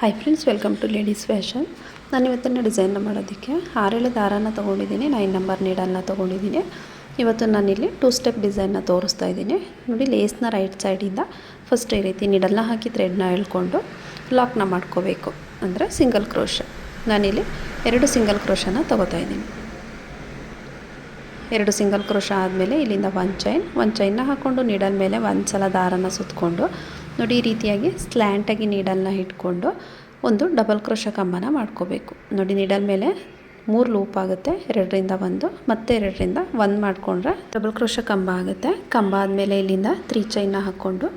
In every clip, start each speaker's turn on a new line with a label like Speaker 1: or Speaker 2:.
Speaker 1: Hi friends, welcome to ladies fashion. ನಾನು ಇವತ್ತಿನ ಡಿಸೈನ್ನ ಮಾಡೋದಕ್ಕೆ 6 ದಾರನ ತೊಗೊಂಡಿದ್ದೀನಿ, 9 ನಂಬರ್ ನೀಡಲ್ನ ತೊಗೊಂಡಿದ್ದೀನಿ. ಇವತ್ತು ನಾನಿಲ್ಲಿ 2 ಸ್ಟೆಪ್ ಡಿಸೈನ್ನ ತೋರಿಸ್ತಾ ಇದ್ದೀನಿ. ನೋಡಿ, ಲೇಸ್ನ ರೈಟ್ ಸೈಡಿಂದ ಫಸ್ಟ್ ಈ ರೀತಿ ನೀಡಲ್ನ ಹಾಕಿ ಥ್ರೆಡ್ನ ಎಳ್ಕೊಂಡು ಲಾಕ್ನ ಮಾಡ್ಕೋಬೇಕು, ಅಂದರೆ ಸಿಂಗಲ್ ಕ್ರೋಶ. ನಾನಿಲ್ಲಿ 2 ಸಿಂಗಲ್ ಕ್ರೋಶನ ತೊಗೋತಾ ಇದ್ದೀನಿ. 2 ಸಿಂಗಲ್ ಕ್ರೋಶ ಆದಮೇಲೆ ಇಲ್ಲಿಂದ ಒಂದು ಚೈನ್ನ ಹಾಕ್ಕೊಂಡು ನೀಡಲ್ ಮೇಲೆ ಒಂದು ಸಲ ದಾರನ ಸುತ್ತಕೊಂಡು ನೋಡಿ, ಈ ರೀತಿಯಾಗಿ ಸ್ಲ್ಯಾಂಟಾಗಿ ನೀಡಲ್ನ ಇಟ್ಕೊಂಡು ಒಂದು ಡಬಲ್ ಕ್ರೋಶ ಕಂಬನ ಮಾಡ್ಕೋಬೇಕು. ನೋಡಿ, ನೀಡಲ್ ಮೇಲೆ 3 ಲೂಪ್ ಆಗುತ್ತೆ, 2ರಿಂದ 1 ಮತ್ತು 2ರಿಂದ 1 ಮಾಡಿಕೊಂಡ್ರೆ ಡಬಲ್ ಕ್ರೋಶ ಕಂಬ ಆಗುತ್ತೆ. ಕಂಬ ಆದಮೇಲೆ ಇಲ್ಲಿಂದ 3 ಚೈನ್ನ ಹಾಕ್ಕೊಂಡು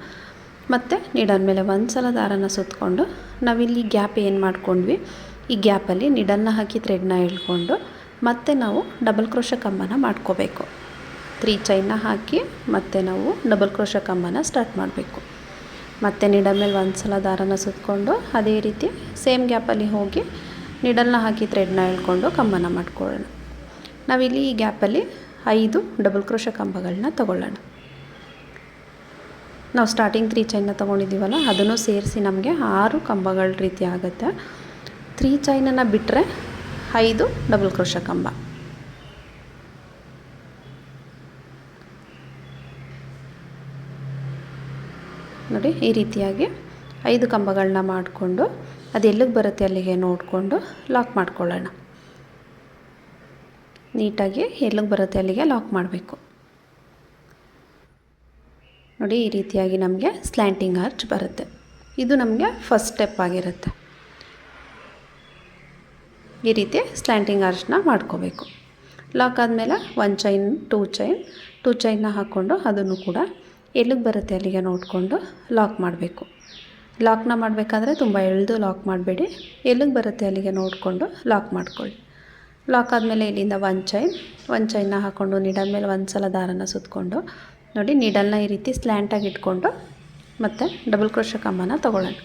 Speaker 1: ಮತ್ತು ನೀಡಲ್ ಮೇಲೆ ಒಂದು ಸಲ ದಾರನ ಸುತ್ತಕೊಂಡು ನಾವಿಲ್ಲಿ ಗ್ಯಾಪ್ ಏನು ಮಾಡ್ಕೊಂಡ್ವಿ, ಈ ಗ್ಯಾಪಲ್ಲಿ ನೀಡಲ್ನ ಹಾಕಿ ಥ್ರೆಡ್ನ ಎಳ್ಕೊಂಡು ಮತ್ತೆ ನಾವು ಡಬಲ್ ಕ್ರೋಶ ಕಂಬನ ಮಾಡ್ಕೋಬೇಕು. 3 ಚೈನ್ನ ಹಾಕಿ ಮತ್ತೆ ನಾವು ಡಬಲ್ ಕ್ರೋಶ ಕಂಬನ ಸ್ಟಾರ್ಟ್ ಮಾಡಬೇಕು. ಮತ್ತು ನೀಡಲ್ ಮೇಲೆ ಒಂದು ಸಲ ದಾರನ ಸುತ್ತಕೊಂಡು ಅದೇ ರೀತಿ ಸೇಮ್ ಗ್ಯಾಪಲ್ಲಿ ಹೋಗಿ ನೀಡಲ್ನ ಹಾಕಿ ಥ್ರೆಡ್ನ ಎಳ್ಕೊಂಡು ಕಂಬನ ಮಾಡ್ಕೊಳ್ಳೋಣ. ನಾವಿಲ್ಲಿ ಈ ಗ್ಯಾಪಲ್ಲಿ 5 ಡಬಲ್ ಕ್ರೋಶ ಕಂಬಗಳನ್ನ ತಗೊಳ್ಳೋಣ. ನಾವು ಸ್ಟಾರ್ಟಿಂಗ್ 3 ಚೈನ್ನ ತೊಗೊಂಡಿದ್ದೀವಲ್ಲ, ಅದನ್ನು ಸೇರಿಸಿ ನಮಗೆ 6 ಕಂಬಗಳ ರೀತಿ ಆಗುತ್ತೆ. 3 ಚೈನನ್ನು ಬಿಟ್ಟರೆ 5 ಡಬಲ್ ಕ್ರೋಶ ಕಂಬ. ನೋಡಿ, ಈ ರೀತಿಯಾಗಿ 5 ಕಂಬಗಳನ್ನ ಮಾಡಿಕೊಂಡು ಅದು ಎಲ್ಲಿಗೆ ಬರುತ್ತೆ ಅಲ್ಲಿಗೆ ನೋಡಿಕೊಂಡು ಲಾಕ್ ಮಾಡ್ಕೊಳ್ಳೋಣ. ನೀಟಾಗಿ ಎಲ್ಲಿಗೆ ಬರುತ್ತೆ ಅಲ್ಲಿಗೆ ಲಾಕ್ ಮಾಡಬೇಕು. ನೋಡಿ, ಈ ರೀತಿಯಾಗಿ ನಮಗೆ ಸ್ಲ್ಯಾಂಟಿಂಗ್ ಆರ್ಚ್ ಬರುತ್ತೆ. ಇದು ನಮಗೆ ಫಸ್ಟ್ ಸ್ಟೆಪ್ ಆಗಿರುತ್ತೆ. ಈ ರೀತಿ ಸ್ಲ್ಯಾಂಟಿಂಗ್ ಆರ್ಚ್ನ ಮಾಡ್ಕೋಬೇಕು. ಲಾಕ್ ಆದಮೇಲೆ 1 ಚೈನ್ 2 ಚೈನ್ನ ಹಾಕ್ಕೊಂಡು ಅದನ್ನು ಕೂಡ ಎಲ್ಲಿಗೆ ಬರುತ್ತೆ ಅಲ್ಲಿಗೆ ನೋಡಿಕೊಂಡು ಲಾಕ್ ಮಾಡಬೇಕು. ಲಾಕ್ನ ಮಾಡಬೇಕಾದ್ರೆ ತುಂಬ ಎಳೆದು ಲಾಕ್ ಮಾಡಬೇಡಿ, ಎಲ್ಲಿಗೆ ಬರುತ್ತೆ ಅಲ್ಲಿಗೆ ನೋಡಿಕೊಂಡು ಲಾಕ್ ಮಾಡ್ಕೊಳ್ಳಿ. ಲಾಕ್ ಆದಮೇಲೆ ಇಲ್ಲಿಂದ 1 ಚೈನ್ನ ಹಾಕ್ಕೊಂಡು ನೀಡಲ್ ಮೇಲೆ ಒಂದು ಸಲ ದಾರನ ಸುತ್ತಕೊಂಡು ನೋಡಿ, ನೀಡಲ್ನ ಈ ರೀತಿ ಸ್ಲ್ಯಾಂಟಾಗಿ ಇಟ್ಕೊಂಡು ಮತ್ತು ಡಬಲ್ ಕ್ರೋಶ ಕಂಬನ ತೊಗೊಳ್ಳೋಣ.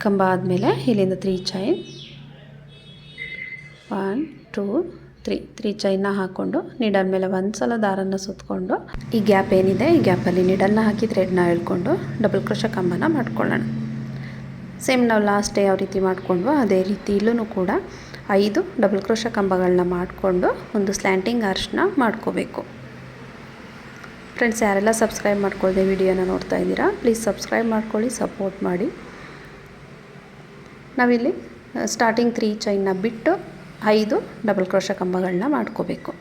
Speaker 1: ಕಂಬ ಆದಮೇಲೆ ಇಲ್ಲಿಂದ 3 ಚೈನ್ 1 2 3 ಚೈನ್ನ ಹಾಕ್ಕೊಂಡು ನೀಡಲ್ ಮೇಲೆ ಒಂದು ಸಲ ದಾರನ ಸುತ್ತಕೊಂಡು ಈ ಗ್ಯಾಪ್ ಏನಿದೆ ಈ ಗ್ಯಾಪಲ್ಲಿ ನೀಡಲ್ನ ಹಾಕಿ ಥ್ರೆಡ್ನ ಎಳ್ಕೊಂಡು ಡಬಲ್ ಕ್ರೋಶ ಕಂಬನ ಮಾಡ್ಕೊಳ್ಳೋಣ. ಸೇಮ್ ನಾವು ಲಾಸ್ಟ್ ಯಾವ ರೀತಿ ಮಾಡ್ಕೊಂಡ್ವೋ ಅದೇ ರೀತಿ ಇಲ್ಲೂ ಕೂಡ 5 ಡಬಲ್ ಕ್ರೋಶ ಕಂಬಗಳನ್ನ ಮಾಡಿಕೊಂಡು ಒಂದು ಸ್ಲ್ಯಾಂಟಿಂಗ್ ಆರ್ಚ್ನ ಮಾಡ್ಕೋಬೇಕು. ಫ್ರೆಂಡ್ಸ್, ಯಾರೆಲ್ಲ ಸಬ್ಸ್ಕ್ರೈಬ್ ಮಾಡ್ಕೊಳ್ಳದೆ ವಿಡಿಯೋನ ನೋಡ್ತಾ ಇದ್ದೀರಾ, ಪ್ಲೀಸ್ ಸಬ್ಸ್ಕ್ರೈಬ್ ಮಾಡ್ಕೊಳ್ಳಿ, ಸಪೋರ್ಟ್ ಮಾಡಿ. ನಾವಿಲ್ಲಿ ಸ್ಟಾರ್ಟಿಂಗ್ 3 ಚೈನ್ನ ಬಿಟ್ಟು 5 ಡಬಲ್ ಕ್ರೋಶ ಕಂಬಗಳನ್ನ ಮಾಡ್ಕೋಬೇಕು.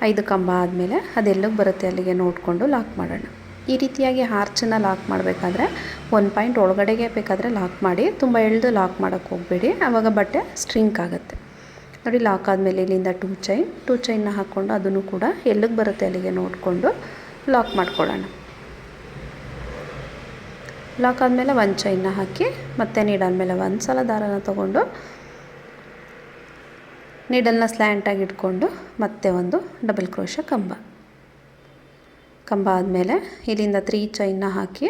Speaker 1: 5 ಕಂಬ ಆದಮೇಲೆ ಅದೆಲ್ಲಿಗೆ ಬರುತ್ತೆ ಅಲ್ಲಿಗೆ ನೋಡಿಕೊಂಡು ಲಾಕ್ ಮಾಡೋಣ. ಈ ರೀತಿಯಾಗಿ ಆರ್ಚನ್ನ ಲಾಕ್ ಮಾಡಬೇಕಾದ್ರೆ 1 ಪಾಯಿಂಟ್ ಒಳಗಡೆಗೆ ಬೇಕಾದರೆ ಲಾಕ್ ಮಾಡಿ, ತುಂಬ ಎಳೆದು ಲಾಕ್ ಮಾಡೋಕ್ಕೆ ಹೋಗಬೇಡಿ, ಆವಾಗ ಬಟ್ಟೆ ಸ್ಟ್ರಿಂಕ್ ಆಗುತ್ತೆ. ನೋಡಿ, ಲಾಕ್ ಆದಮೇಲೆ ಇಲ್ಲಿಂದ 2 ಚೈನ್ನ ಹಾಕ್ಕೊಂಡು ಅದನ್ನು ಕೂಡ ಎಲ್ಲಿಗೆ ಬರುತ್ತೆ ಅಲ್ಲಿಗೆ ನೋಡಿಕೊಂಡು ಲಾಕ್ ಮಾಡ್ಕೊಳ್ಳೋಣ. ಲಾಕ್ ಆದಮೇಲೆ 1 ಚೈನ್ನ ಹಾಕಿ ಮತ್ತೆ ನೀಡಲ್ ಮೇಲೆ ಒಂದು ಸಲ ದಾರನ ತೊಗೊಂಡು ನೀಡಲ್ನ ಸ್ಲ್ಯಾಂಟಾಗಿ ಇಟ್ಕೊಂಡು ಮತ್ತೆ ಒಂದು ಡಬಲ್ ಕ್ರೋಶ ಕಂಬ ಆದಮೇಲೆ ಇಲ್ಲಿಂದ 3 ಚೈನ್ನ ಹಾಕಿ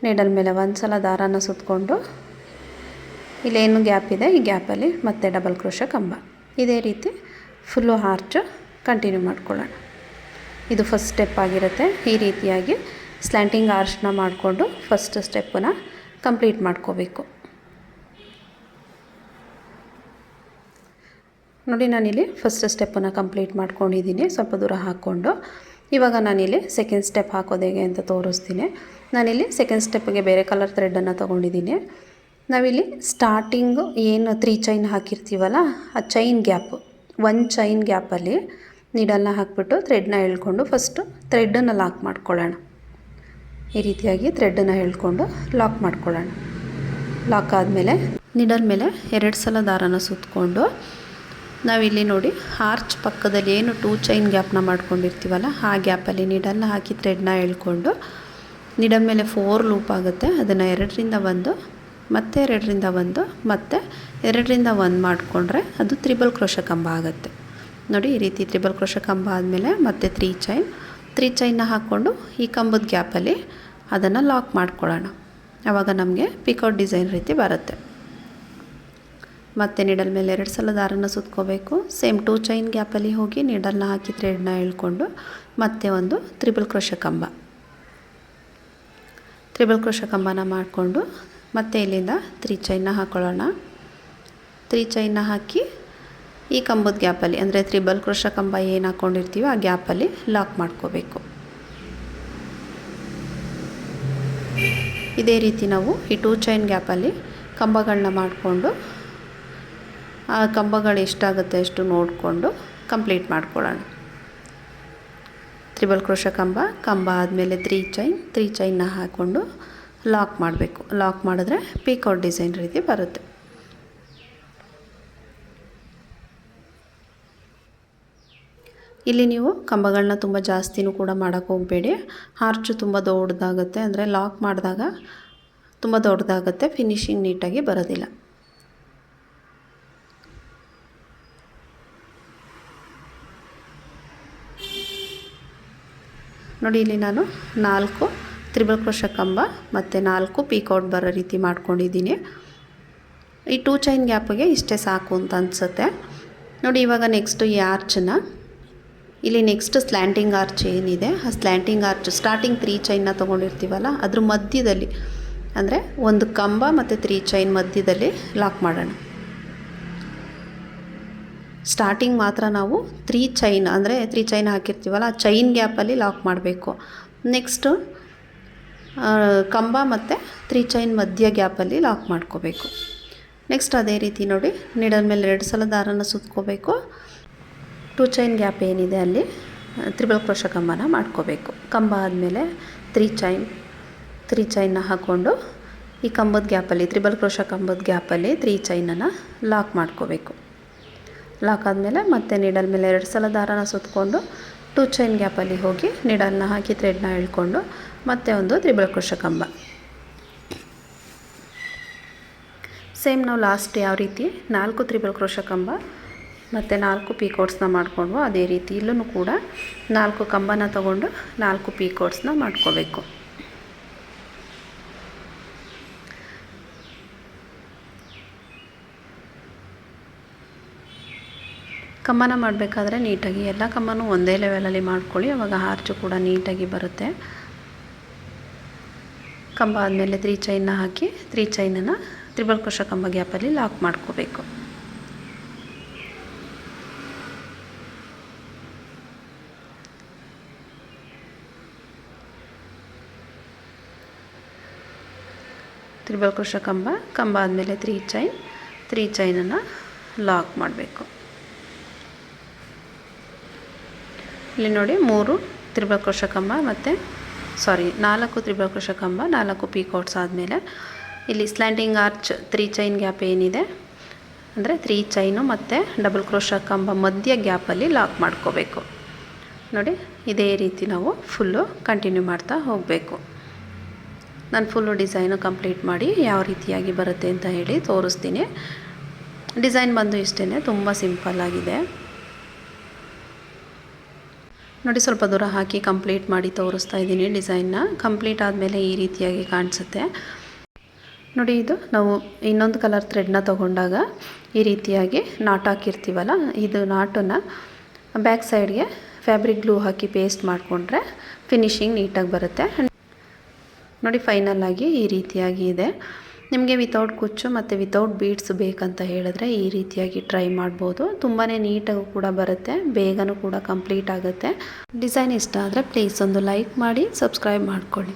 Speaker 1: ನೀಡಲ್ ಮೇಲೆ ಒಂದು ಸಲ ದಾರನ ಸುತ್ತಕೊಂಡು ಇಲ್ಲೇನು ಗ್ಯಾಪ್ ಇದೆ ಈ ಗ್ಯಾಪಲ್ಲಿ ಮತ್ತೆ ಡಬಲ್ ಕ್ರೋಶ ಕಂಬ. ಇದೇ ರೀತಿ ಫುಲ್ಲು ಆರ್ಚ್ ಕಂಟಿನ್ಯೂ ಮಾಡ್ಕೊಳ್ಳೋಣ. ಇದು ಫಸ್ಟ್ ಸ್ಟೆಪ್ ಆಗಿರುತ್ತೆ. ಈ ರೀತಿಯಾಗಿ ಸ್ಲ್ಯಾಂಟಿಂಗ್ ಆರ್ಚ್ನ ಮಾಡಿಕೊಂಡು ಫಸ್ಟ್ ಸ್ಟೆಪ್ಪನ್ನ ಕಂಪ್ಲೀಟ್ ಮಾಡ್ಕೋಬೇಕು. ನೋಡಿ, ನಾನಿಲ್ಲಿ ಫಸ್ಟ್ ಸ್ಟೆಪ್ಪನ್ನು ಕಂಪ್ಲೀಟ್ ಮಾಡ್ಕೊಂಡಿದ್ದೀನಿ, ಸ್ವಲ್ಪ ದೂರ ಹಾಕ್ಕೊಂಡು. ಇವಾಗ ನಾನಿಲ್ಲಿ ಸೆಕೆಂಡ್ ಸ್ಟೆಪ್ ಹಾಕೋದು ಹೇಗೆ ಅಂತ ತೋರಿಸ್ತೀನಿ. ನಾನಿಲ್ಲಿ ಸೆಕೆಂಡ್ ಸ್ಟೆಪ್ಗೆ ಬೇರೆ ಕಲರ್ ಥ್ರೆಡನ್ನು ತೊಗೊಂಡಿದ್ದೀನಿ. ನಾವಿಲ್ಲಿ ಸ್ಟಾರ್ಟಿಂಗು ಏನು 3 ಚೈನ್ ಹಾಕಿರ್ತೀವಲ್ಲ, ಆ ಚೈನ್ ಗ್ಯಾಪು 1 ಚೈನ್ ಗ್ಯಾಪಲ್ಲಿ ನೀಡಲ್ನ ಹಾಕಿಬಿಟ್ಟು ಥ್ರೆಡ್ನ ಎಳ್ಕೊಂಡು ಫಸ್ಟು ಥ್ರೆಡನ್ನು ಲಾಕ್ ಮಾಡ್ಕೊಳ್ಳೋಣ. ಈ ರೀತಿಯಾಗಿ ಥ್ರೆಡನ್ನು ಎಳ್ಕೊಂಡು ಲಾಕ್ ಮಾಡ್ಕೊಳ್ಳೋಣ. ಲಾಕ್ ಆದಮೇಲೆ ನೀಡಲ್ ಮೇಲೆ 2 ಸಲ ದಾರನ ಸುತ್ತಕೊಂಡು ನಾವಿಲ್ಲಿ ನೋಡಿ ಆರ್ಚ್ ಪಕ್ಕದಲ್ಲಿ ಏನು 2 ಚೈನ್ ಗ್ಯಾಪ್ನ ಮಾಡ್ಕೊಂಡಿರ್ತೀವಲ್ಲ, ಆ ಗ್ಯಾಪಲ್ಲಿ ನೀಡಲ್ನ ಹಾಕಿ ಥ್ರೆಡ್ನ ಎಳ್ಕೊಂಡು ನೀಡಲ್ ಮೇಲೆ 4 ಲೂಪ್ ಆಗುತ್ತೆ, ಅದನ್ನು 2ರಿಂದ 1 ಮತ್ತು 2ರಿಂದ 1 ಮತ್ತು 2ರಿಂದ 1 ಮಾಡಿಕೊಂಡ್ರೆ ಅದು ತ್ರಿಬಲ್ ಕ್ರೋಶ ಕಂಬ ಆಗುತ್ತೆ. ನೋಡಿ, ಈ ರೀತಿ ತ್ರಿಬಲ್ ಕ್ರೋಶ ಕಂಬ ಆದಮೇಲೆ ಮತ್ತೆ 3 ಚೈನ್ನ ಹಾಕ್ಕೊಂಡು ಈ ಕಂಬದ ಗ್ಯಾಪಲ್ಲಿ ಅದನ್ನು ಲಾಕ್ ಮಾಡ್ಕೊಳ್ಳೋಣ. ಆವಾಗ ನಮಗೆ ಪಿಕೌಟ್ ಡಿಸೈನ್ ರೀತಿ ಬರುತ್ತೆ. ಮತ್ತು ನೀಡಲ್ ಮೇಲೆ 2 ಸಲ ದಾರನ ಸುತ್ಕೋಬೇಕು. ಸೇಮ್ 2 ಚೈನ್ ಗ್ಯಾಪಲ್ಲಿ ಹೋಗಿ ನೀಡಲ್ನ ಹಾಕಿ ಥ್ರೆಡ್ನ ಎಳ್ಕೊಂಡು ಮತ್ತೆ ಒಂದು ತ್ರಿಬಲ್ ಕ್ರೋಶೆ ಕಂಬನ ಮಾಡಿಕೊಂಡು ಮತ್ತೆ ಇಲ್ಲಿಂದ 3 ಚೈನ್ನ ಹಾಕೊಳ್ಳೋಣ. 3 ಚೈನ್ನ ಹಾಕಿ ಈ ಕಂಬದ ಗ್ಯಾಪಲ್ಲಿ ಅಂದರೆ ತ್ರಿಬಲ್ ಕ್ರೋಶೆ ಕಂಬ ಏನು ಹಾಕ್ಕೊಂಡಿರ್ತೀವಿ ಆ ಗ್ಯಾಪಲ್ಲಿ ಲಾಕ್ ಮಾಡ್ಕೋಬೇಕು. ಇದೇ ರೀತಿ ನಾವು ಈ 2 ಚೈನ್ ಗ್ಯಾಪಲ್ಲಿ ಕಂಬಗಳನ್ನ ಮಾಡಿಕೊಂಡು ಆ ಕಂಬಗಳು ಎಷ್ಟಾಗುತ್ತೆ ಅಷ್ಟು ನೋಡಿಕೊಂಡು ಕಂಪ್ಲೀಟ್ ಮಾಡ್ಕೊಳ್ಳೋಣ. ತ್ರಿಬಲ್ ಕ್ರೋಶೆ ಕಂಬ ಆದಮೇಲೆ 3 ಚೈನ್ನ ಹಾಕ್ಕೊಂಡು ಲಾಕ್ ಮಾಡಬೇಕು. ಲಾಕ್ ಮಾಡಿದ್ರೆ ಪೀಕಾಕ್ ಡಿಸೈನ್ ರೀತಿ ಬರುತ್ತೆ. ಇಲ್ಲಿ ನೀವು ಕಂಬಗಳನ್ನ ತುಂಬ ಜಾಸ್ತಿನೂ ಕೂಡ ಮಾಡೋಕ್ಕೆ ಹೋಗಬೇಡಿ. ಆರ್ಚು ತುಂಬ ದೊಡ್ಡದಾಗುತ್ತೆ, ಅಂದರೆ ಲಾಕ್ ಮಾಡಿದಾಗ ತುಂಬ ದೊಡ್ಡದಾಗುತ್ತೆ, ಫಿನಿಶಿಂಗ್ ನೀಟಾಗಿ ಬರೋದಿಲ್ಲ. ನೋಡಿ ಇಲ್ಲಿ ನಾನು 4 ತ್ರಿಬಲ್ ಕ್ರೋಶೆ ಕಂಬ ಮತ್ತು 4 ಪೀಕಾಕ್ ಬರೋ ರೀತಿ ಮಾಡ್ಕೊಂಡಿದ್ದೀನಿ. ಈ 2 ಚೈನ್ ಗ್ಯಾಪಿಗೆ ಇಷ್ಟೇ ಸಾಕು ಅಂತ ಅನಿಸುತ್ತೆ. ನೋಡಿ ಇವಾಗ ನೆಕ್ಸ್ಟು ಈ ಆರ್ಚನ್ನ ಇಲ್ಲಿ ನೆಕ್ಸ್ಟ್ ಸ್ಲ್ಯಾಂಟಿಂಗ್ ಆರ್ಚ್ ಏನಿದೆ ಆ ಸ್ಲ್ಯಾಂಟಿಂಗ್ ಆರ್ಚ್ ಸ್ಟಾರ್ಟಿಂಗ್ 3 ಚೈನ್ನ ತೊಗೊಂಡಿರ್ತೀವಲ್ಲ ಅದ್ರ ಮಧ್ಯದಲ್ಲಿ, ಅಂದರೆ ಒಂದು ಕಂಬ ಮತ್ತು 3 ಚೈನ್ ಮಧ್ಯದಲ್ಲಿ ಲಾಕ್ ಮಾಡೋಣ. ಸ್ಟಾರ್ಟಿಂಗ್ ಮಾತ್ರ ನಾವು 3 ಚೈನ್ ಅಂದರೆ 3 ಚೈನ್ ಹಾಕಿರ್ತೀವಲ್ಲ ಆ ಚೈನ್ ಗ್ಯಾಪಲ್ಲಿ ಲಾಕ್ ಮಾಡಬೇಕು. ನೆಕ್ಸ್ಟು ಕಂಬ ಮತ್ತು 3 ಚೈನ್ ಮಧ್ಯ ಗ್ಯಾಪಲ್ಲಿ ಲಾಕ್ ಮಾಡ್ಕೋಬೇಕು. ನೆಕ್ಸ್ಟ್ ಅದೇ ರೀತಿ ನೋಡಿ ನೀಡಲ್ ಮೇಲೆ 2 ಸಲ ದಾರನ ಸುತ್ಕೋಬೇಕು. 2 ಚೈನ್ ಗ್ಯಾಪ್ ಏನಿದೆ ಅಲ್ಲಿ ತ್ರಿಬಲ್ ಕ್ರೋಶೆ ಕಂಬನ ಮಾಡ್ಕೋಬೇಕು. ಕಂಬ ಆದಮೇಲೆ 3 ಚೈನ್ನ ಹಾಕ್ಕೊಂಡು ಈ ಕಂಬದ ಗ್ಯಾಪಲ್ಲಿ ತ್ರಿಬಲ್ ಕ್ರೋಶೆ ಕಂಬದ ಗ್ಯಾಪಲ್ಲಿ 3 ಚೈನನ್ನು ಲಾಕ್ ಮಾಡ್ಕೋಬೇಕು. ಲಾಕ್ ಆದಮೇಲೆ ಮತ್ತೆ ನೀಡಲ್ ಮೇಲೆ 2 ಸಲ ದಾರನ ಸುತ್ಕೊಂಡು 2 ಚೈನ್ ಗ್ಯಾಪಲ್ಲಿ ಹೋಗಿ ನೀಡಲ್ನ ಹಾಕಿ ಥ್ರೆಡ್ನ ಎಳ್ಕೊಂಡು ಮತ್ತೆ ಒಂದು ತ್ರಿಬಲ್ ಕ್ರೋಶೆ ಕಂಬ. ಸೇಮ್ ನಾವು ಲಾಸ್ಟ್ ಯಾವ ರೀತಿ 4 ತ್ರಿಬಲ್ ಕ್ರೋಶೆ ಕಂಬ ಮತ್ತು 4 ಪೀಕಾಕ್ಸ್ನ ಮಾಡಿಕೊಂಡು ಅದೇ ರೀತಿ ಇಲ್ಲೂ ಕೂಡ 4 ಕಂಬನ ತಗೊಂಡು 4 ಪೀಕಾಕ್ಸ್ನ ಮಾಡ್ಕೋಬೇಕು. ಕಂಬನ ಮಾಡಬೇಕಾದ್ರೆ ನೀಟಾಗಿ ಎಲ್ಲ ಕಂಬನೂ ಒಂದೇ ಲೆವೆಲಲ್ಲಿ ಮಾಡ್ಕೊಳ್ಳಿ, ಆವಾಗ ಆರ್ಚು ಕೂಡ ನೀಟಾಗಿ ಬರುತ್ತೆ. ಕಂಬ ಆದಮೇಲೆ 3 ಚೈನ್ನ ಹಾಕಿ 3 ಚೈನನ್ನು ತ್ರಿಬಲ್ ಕ್ರೋಶೆ ಕಂಬ ಗ್ಯಾಪಲ್ಲಿ ಲಾಕ್ ಮಾಡ್ಕೋಬೇಕು. ತ್ರಿಬಲ್ ಕ್ರೋಶೆ ಕಂಬ ಆದಮೇಲೆ 3 ಚೈನನ್ನು ಲಾಕ್ ಮಾಡಬೇಕು. ಇಲ್ಲಿ ನೋಡಿ 3 ತ್ರಿಬಲ್ ಕ್ರೋಶೆ ಕಂಬ ಮತ್ತು 4 ತ್ರಿಬಲ್ ಕ್ರೋಶೆ ಕಂಬ 4 ಪೀಕಾಕ್ಸ್ ಆದಮೇಲೆ ಇಲ್ಲಿ ಸ್ಲ್ಯಾಂಟಿಂಗ್ ಆರ್ಚ್ 3 ಚೈನ್ ಗ್ಯಾಪ್ ಏನಿದೆ ಅಂದರೆ 3 ಚೈನು ಮತ್ತು ಡಬಲ್ ಕ್ರೋಶೆ ಕಂಬ ಮಧ್ಯ ಗ್ಯಾಪಲ್ಲಿ ಲಾಕ್ ಮಾಡ್ಕೋಬೇಕು. ನೋಡಿ ಇದೇ ರೀತಿ ನಾವು ಫುಲ್ಲು ಕಂಟಿನ್ಯೂ ಮಾಡ್ತಾ ಹೋಗಬೇಕು. ನಾನು ಫುಲ್ಲು ಡಿಸೈನು ಕಂಪ್ಲೀಟ್ ಮಾಡಿ ಯಾವ ರೀತಿಯಾಗಿ ಬರುತ್ತೆ ಅಂತ ಹೇಳಿ ತೋರಿಸ್ತೀನಿ. ಡಿಸೈನ್ ಬಂದು ಇಷ್ಟೇ, ತುಂಬ ಸಿಂಪಲ್ಲಾಗಿದೆ. ನೋಡಿ ಸ್ವಲ್ಪ ದೂರ ಹಾಕಿ ಕಂಪ್ಲೀಟ್ ಮಾಡಿ ತೋರಿಸ್ತಾ ಇದ್ದೀನಿ. ಡಿಸೈನ್ನ ಕಂಪ್ಲೀಟ್ ಆದಮೇಲೆ ಈ ರೀತಿಯಾಗಿ ಕಾಣಿಸುತ್ತೆ. ನೋಡಿ ಇದು ನಾವು ಇನ್ನೊಂದು ಕಲರ್ ಥ್ರೆಡ್ನ ತೊಗೊಂಡಾಗ ಈ ರೀತಿಯಾಗಿ ನಾಟ್ ಹಾಕಿರ್ತೀವಲ್ಲ, ಇದು ನಾಟನ್ನು ಬ್ಯಾಕ್ ಸೈಡ್ಗೆ ಫ್ಯಾಬ್ರಿಕ್ ಗ್ಲೂ ಹಾಕಿ ಪೇಸ್ಟ್ ಮಾಡಿಕೊಂಡ್ರೆ ಫಿನಿಶಿಂಗ್ ನೀಟಾಗಿ ಬರುತ್ತೆ. ನೋಡಿ ಫೈನಲ್ಲಾಗಿ ಈ ರೀತಿಯಾಗಿ ಇದೆ. ನಿಮಗೆ ವಿತೌಟ್ ಕುಚ್ಚು ಮತ್ತು ವಿತೌಟ್ ಬೀಡ್ಸ್ ಬೇಕಂತ ಹೇಳಿದ್ರೆ ಈ ರೀತಿಯಾಗಿ ಟ್ರೈ ಮಾಡ್ಬೋದು. ತುಂಬಾ ನೀಟಾಗೂ ಕೂಡ ಬರುತ್ತೆ, ಬೇಗನೂ ಕೂಡ ಕಂಪ್ಲೀಟ್ ಆಗುತ್ತೆ. ಡಿಸೈನ್ ಇಷ್ಟ ಆದರೆ ಪ್ಲೀಸ್ ಒಂದು ಲೈಕ್ ಮಾಡಿ, ಸಬ್ಸ್ಕ್ರೈಬ್ ಮಾಡ್ಕೊಳ್ಳಿ.